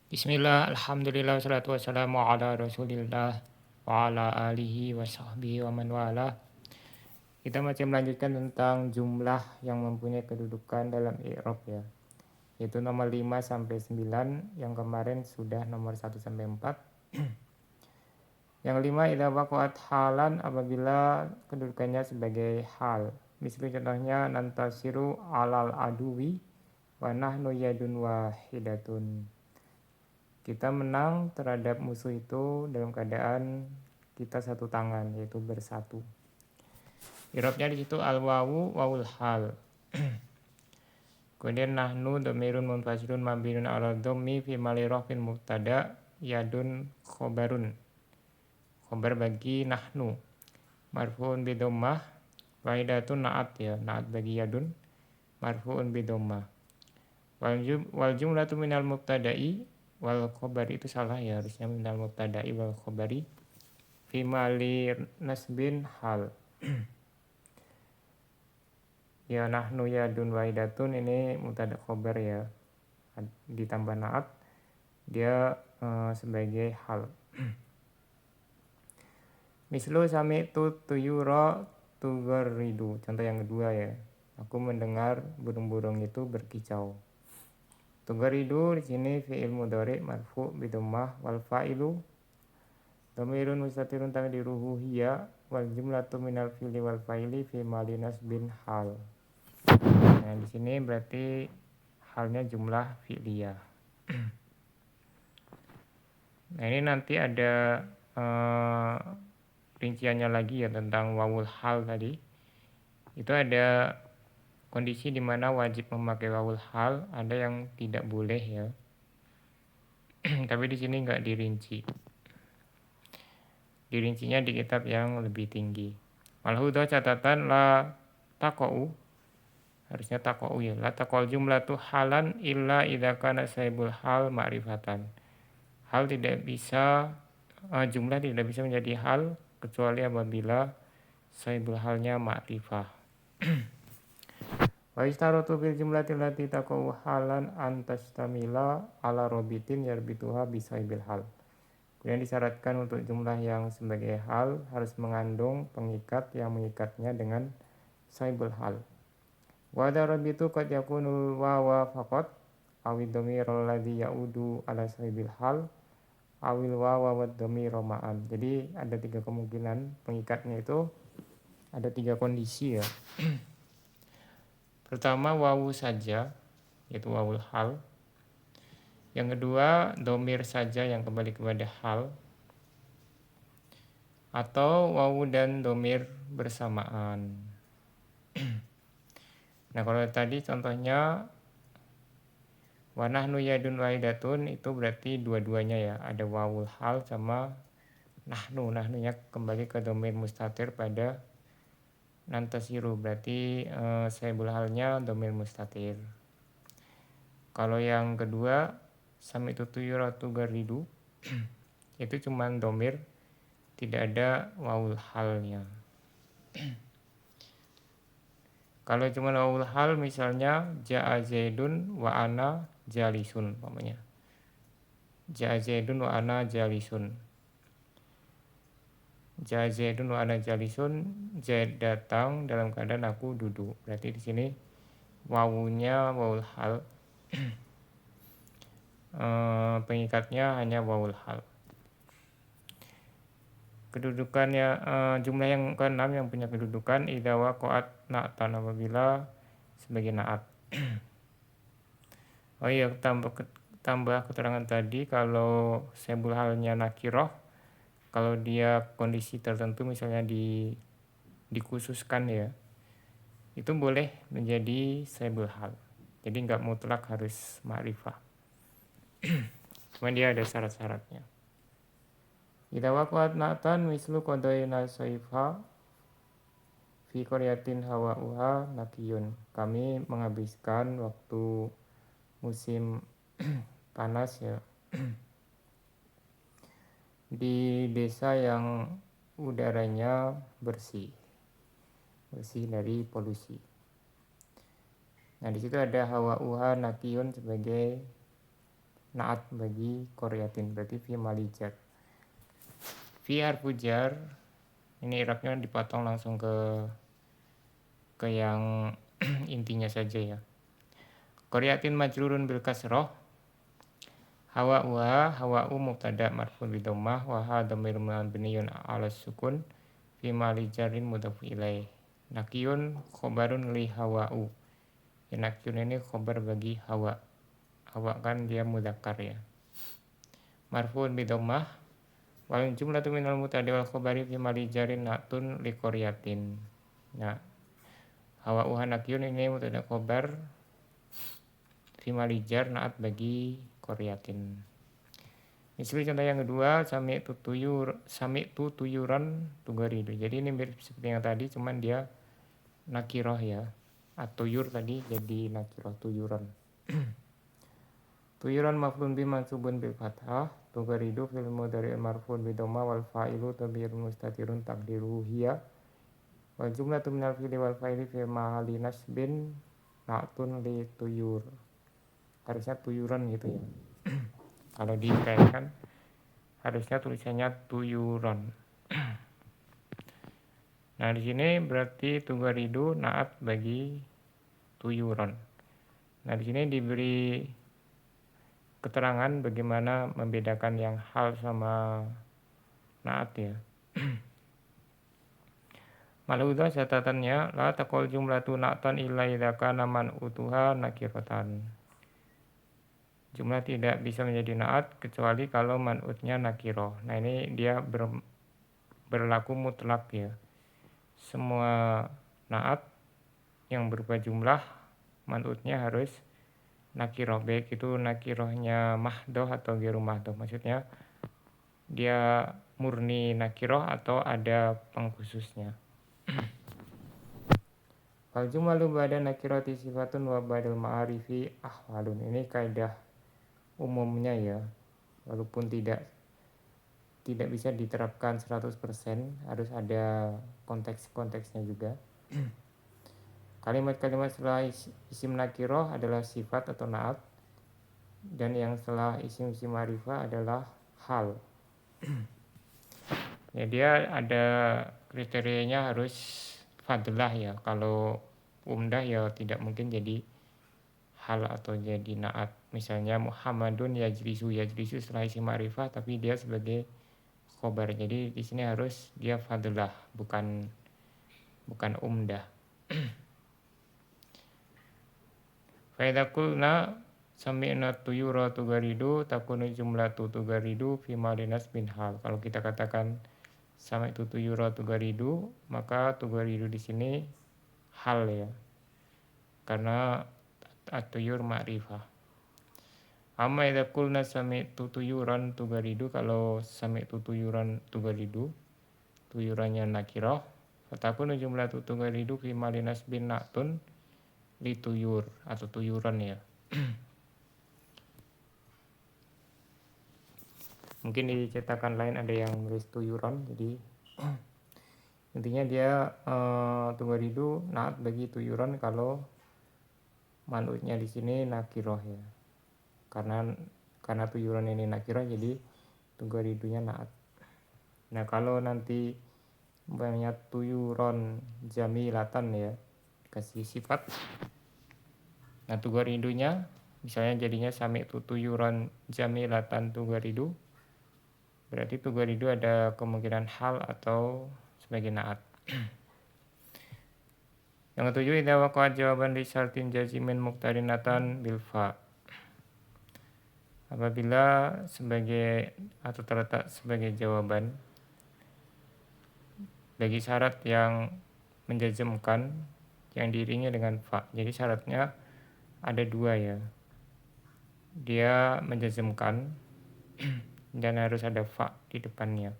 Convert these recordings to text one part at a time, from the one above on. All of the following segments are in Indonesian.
Bismillah, alhamdulillah, wassalatu wassalamu ala rasulillah wa ala alihi wa sahbihi wa man wala. Kita masih melanjutkan tentang jumlah yang mempunyai kedudukan dalam i'rab ya. Yaitu nomor 5 sampai 9, yang kemarin sudah nomor 1 sampai 4. Yang 5 idza waqa'at halan, apabila kedudukannya sebagai hal. Misalnya contohnya nantasiru alal aduwi wa nahnu yadun wahidatun. Kita menang terhadap musuh itu dalam keadaan kita satu tangan, yaitu bersatu. Irobnya di situ al-wawu wawul hal. Kemudian nahnu dhamirun munfasilun mabniun ala dhammi fi mali rafin mubtada yadun khobarun. Khobar bagi nahnu. Marfu'un bi dhammah, wahidatun na'at ya, na'at bagi yadun. Marfu'un bi dhammah. Wal jumlatu minal mubtada'i wal khobari, itu salah ya, harusnya minal mubtada'i wal khobari fi mali nasbin hal. Ya nahnu yadun wahidatun, ini mubtada khobar ya, ditambah naat, dia sebagai hal. Mislu sami'tu tuyura tugarridu, contoh yang kedua ya, aku mendengar burung-burung itu berkicau. Tugaridu di sini fi'il mudhari marfu bi dhammah wal fa'ilu dhamirun mustatirun taqdiruhu hiya wal jumlatu minal fi'li wal fa'ili fi mali nasbin hal. Nah, di sini berarti halnya jumlah fi'liyah. Nah, ini nanti ada rinciannya lagi ya tentang wawul hal tadi. Itu ada kondisi di mana wajib memakai wawul hal, ada yang tidak boleh ya. Tapi di sini nggak dirinci. Dirincinya di kitab yang lebih tinggi. Walhudah catatan la taqa'u, harusnya taqa'u ya. La taqa'ul jumlatu halan illa idza kana sahibul hal ma'rifatan. Hal tidak bisa, jumlah tidak bisa menjadi hal kecuali apabila sahibul halnya ma'rifah. Wa istaratu bil jumlati allati taqa'u halan antastamila ala robitin yarbituha bisahibil hal. Kemudian disyaratkan untuk jumlah yang sebagai hal harus mengandung pengikat yang mengikatnya dengan sahibul hal. Wa darabitu qad yakunul wawa faqat awid dhamirul ladzi yaudu ala sahibil hal awil wawa wad dhamir ma'an. Jadi ada 3 kemungkinan pengikatnya itu, ada 3 kondisi ya. Pertama wawu saja, yaitu wawul hal. Yang kedua dhamir saja yang kembali kepada hal, atau wawu dan dhamir bersamaan. Nah, kalau tadi contohnya wa nahnu yadun wahidatun, itu berarti dua-duanya ya, ada wawul hal sama nahnu. Nahnunya kembali ke dhamir mustatir pada nantasiru, berarti sahibul halnya dhamir mustatir. Kalau yang kedua sami'tu tuyura tugarridu, itu cuman dhamir, tidak ada wawul halnya. Kalau cuma wawul hal, misalnya ja'a zaidun wa ana jalisun, umpamanya. Ja'a zaidun wa ana jalisun. Ja'a zaidun wa ana jalisun, Zaid datang dalam keadaan aku duduk. Berarti di sini wawunya wawul hal. Pengikatnya hanya wawul hal. Kedudukannya, jumlah yang ke-6 yang punya kedudukan idza waqa'at na'tan, apabila sebagai naat. Oh iya, tambah keterangan tadi, kalau sahibul halnya nakiroh, kalau dia kondisi tertentu misalnya dikhususkan ya, itu boleh menjadi sahibul hal. Jadi nggak mutlak harus ma'rifah. Cuma dia ada syarat-syaratnya. Idza waqa'at na'tan mislu qadaina saifa fi qaryatin hawa'uha nakiyun. Kami menghabiskan waktu musim panas ya di desa yang udaranya bersih dari polusi. Nah, di situ ada hawa'uha nakiyun sebagai naat bagi qaryatin, berarti fi malijar. Fi harfu jar, ini i'rabnya dipotong langsung ke yang intinya saja ya. Qaryatin majrurun bil kasroh, hawa'u mubtada marfu bi dhammah wa ha dhamirun mabniyun 'ala sukun fi mali jarin mudhaf ilaih. Nakiyun khobarun li hawa'u. Ya, nakiyun ini khobar bagi hawa. Hawa kan dia mudzakkar ya. Marfu'un bi dhammah wal jumlatu minal mubtada wal khobari fi mali jarin natun li qaryatin. Nah, hawa'u nakiyun ini mubtada khobar fi mali jar naat bagi qaryatin. Misal contoh yang kedua, sami'tu tuyuran tugaridu. Jadi ini mirip seperti yang tadi, cuman dia nakiroh ya. At-tuyur tadi jadi nakiroh tuyuran. Tuyuran maf'ulun bi mansubun bil fathah, tugaridu fil mudhari' marfu'un bi dhamma wal fa'ilu dhamirun mustatirun taqdiruhu hiya. Wal jumlatu minal fi'li wal fa'ili fi mahalli nasbin na'tun li tuyur. Harusnya tuyuran gitu ya. Kalau dikaitkan harusnya tulisannya tuyuron. Nah, di sini berarti tugaridu naat bagi tuyuron. Nah, di sini diberi keterangan bagaimana membedakan yang hal sama naat ya. Maludha catatannya la taqul jumlatu na'tan illa idza kana man utuha nakiratan. Jumlah tidak bisa menjadi naat kecuali kalau man'utnya nakiroh. Nah, ini dia berlaku mutlak ya. Semua naat yang berupa jumlah man'utnya harus nakiroh, baik itu nakirohnya mahdoh atau ghairu mahdoh. Maksudnya dia murni nakiroh atau ada pengkhususnya. Fal jumalu ba'da nakirati sifatun wa ba'dal ma'arifi ahwalun. Ini kaidah umumnya ya, walaupun tidak bisa diterapkan 100%, harus ada konteks-konteksnya juga. Kalimat-kalimat setelah isim nakiroh adalah sifat atau naat, dan yang setelah isim ma'rifah adalah hal. Ya, dia ada kriterianya harus fadlah ya. Kalau umdah ya tidak mungkin jadi hal atau jadi naat. Misalnya Muhammadun yajlisu setelah isim ma'rifah tapi dia sebagai khobar. Jadi di sini harus dia fadlah, bukan umdah. Fa idza qulna sami'na tuyura tugaridu takunu jumlatu tugaridu fi malinas bin hal. Kalau kita katakan sami'tu tuyura tugaridu, maka tugaridu di sini hal ya. Karena at-tuyur ma'rifah. Amma idza qulna sami'tu tuyuran tugaridu, kalau sami'tu tuyuran tugaridu, tuyurannya nakirah, fatakunu jumlatu tugaridu fi malinas bin na'tun li tuyur atau tuyuran ya. Mungkin di cetakan lain ada yang nulis tuyuran, jadi intinya dia tugaridu naat bagi tuyuran kalau manutnya di sini nakirah ya. Karena tuyuran ini nakirah jadi tugaridunya naat. Nah, kalau nanti banyak tuyuran jamilatan ya, kasih sifat, nah tugaridunya misalnya jadinya sami'tu tuyuran jamilatan tugaridu, berarti tugaridu ada kemungkinan hal atau sebagai naat. Yang ketujuh, idza waqa'a jawaban li syartin jazimin muqtarinatan bil fa. Apabila sebagai atau terletak sebagai jawaban bagi syarat yang menjazmkan yang diiringi dengan fa. Jadi syaratnya ada dua ya. Dia menjazmkan dan harus ada fa di depannya.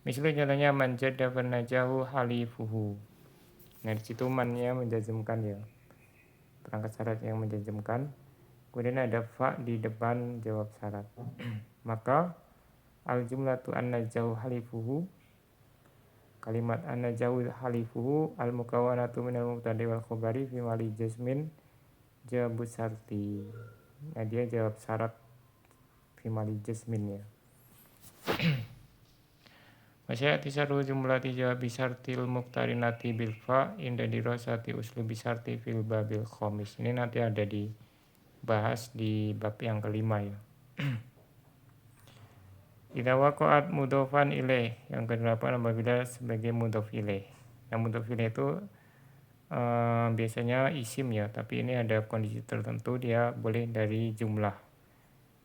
Misalnya contohnya man jadda fanajahu halifuhu. Nah, di situ mannya menjazmkan ya. Perangkat syarat yang menjazmkan. Kemudian ada fa di depan jawab syarat. Maka al jumlatu an-najahu halifuhu, kalimat an-najahu halifuhu al mukawwanatu minal mubtada wal khabari fi mali jazmin jawab syarti. Nah, dia jawab syarat fi mali jasmin ya. Masya'ati saru jumlati jawabi syartil muqtarinati bil fa inda dirasati uslubi syarti fil babil khomis. Ini nanti ada dibahas di bab yang kelima ya. Idza waqa'at mudhofan ilaih, yang ke-8 apabila sebagai mudhof ilaih. Yang mudhof ilaih itu biasanya isim ya, tapi ini ada kondisi tertentu dia boleh dari jumlah.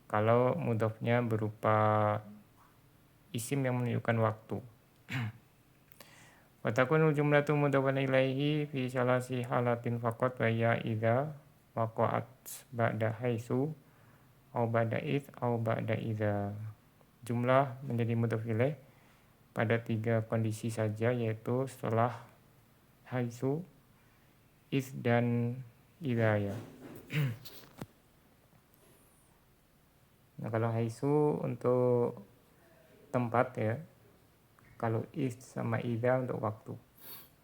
Kalau mudhofnya berupa isim yang menunjukkan waktu. Wa takunu jumlatu mudhofan ilaihi fi salasi halatin faqat wa ya idza waqa'at ba'da haitsu au ba'da id au ba'da idza. Jumlah menjadi mudhof ilaih pada 3 kondisi saja, yaitu setelah haitsu, id dan idza ya. Nah, kalau haitsu untuk tempat ya, kalau id sama idza untuk waktu.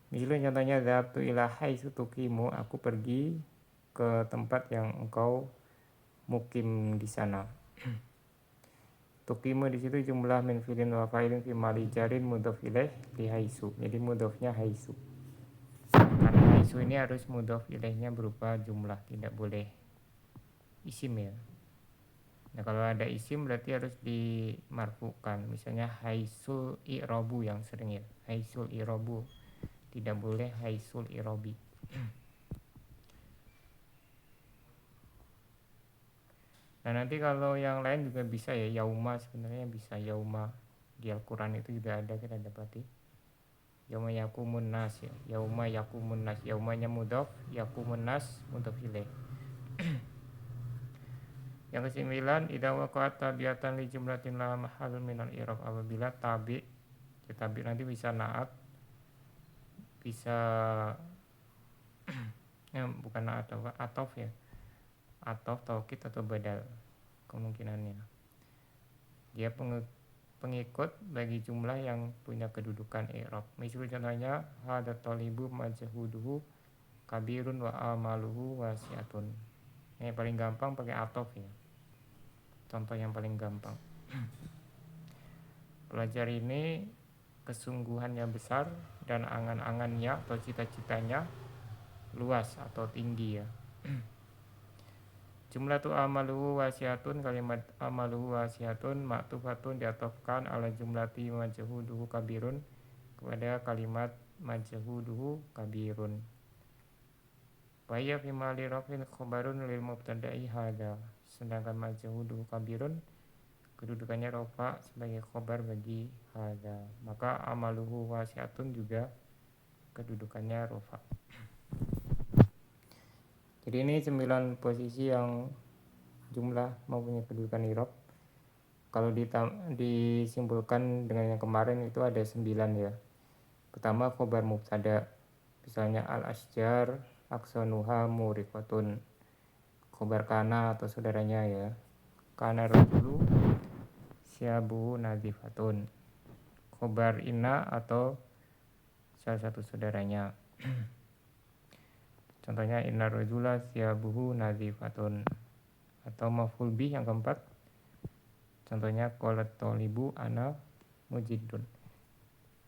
Misalnya contohnya dzhabtu ila haitsu tuqimu, aku pergi ke tempat yang engkau mukim di sana. Tuqimu di situ jumlah min fi'lin wa fa'ilin fi mali jarin mudhof ilaih li haitsu. Jadi mudhofnya haitsu. Karena haitsu ini harus mudhof ilaihnya berupa jumlah, tidak boleh isim ya. Nah, kalau ada isim berarti harus dimarfukan. Misalnya haitsul i'rabu yang sering ya. Haitsul i'rabu. Tidak boleh haitsul i'rabi. Nah, nanti kalau yang lain juga bisa ya. Yauma sebenarnya bisa. Yauma di Al-Quran itu juga ada, kita dapati. Yauma yakumun nas ya. Yauma yakumun nas. Yaumanya mudhof, yakumun nas mudhof ilaih. Yang ke-9, idza waqa'at tabiatan li jumlatin la mahal minal i'rab, apabila tabi, ya tabi nanti bisa naat, bisa ya, bukan naat apa, atof ya, atof, taukid atau badal kemungkinannya. Dia pengikut bagi jumlah yang punya kedudukan i'rab. Misal contohnya hadza talibu majhuduhu kabirun wa amaluhu wasi'atun. Yang paling gampang pakai atof ya. Contoh yang paling gampang. Pelajar ini kesungguhannya besar dan angan-angannya atau cita-citanya luas atau tinggi ya. Jumlah tu amaluhu wasiatun, kalimat amaluhu wasiatun ma'tufatun diatofkan ala jumlati majhuduhu kabirun kepada kalimat majhuduhu kabirun. Wa ya fi mali rafin khabarun lil mubtada'i hada. Sedangkan majhuduhu kabirun kedudukannya rofa sebagai khobar bagi hada. Maka amaluhu wasiatun juga kedudukannya rofa. Jadi ini 9 posisi yang jumlah mempunyai kedudukan i'rab. Kalau disimpulkan dengan yang kemarin itu ada 9 ya. Pertama khobar mubtada, misalnya al-asjar aksanuha muriqatun. Khobar kana atau saudaranya ya. Kana rajulu syabuhu nazifatun. Khobar inna atau salah satu saudaranya. Contohnya inna rajula syabuhu nazifatun. Atau maf'ul bih yang keempat. Contohnya qalat talibu ana mujidun.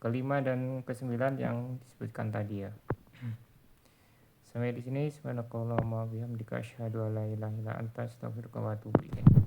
Kelima dan ke-9 yang disebutkan tadi ya. Sampai di sini subhanakallahumma wa bihamdika asyhadu an la ilaha illa anta astaghfiruka wa atubu ilaik.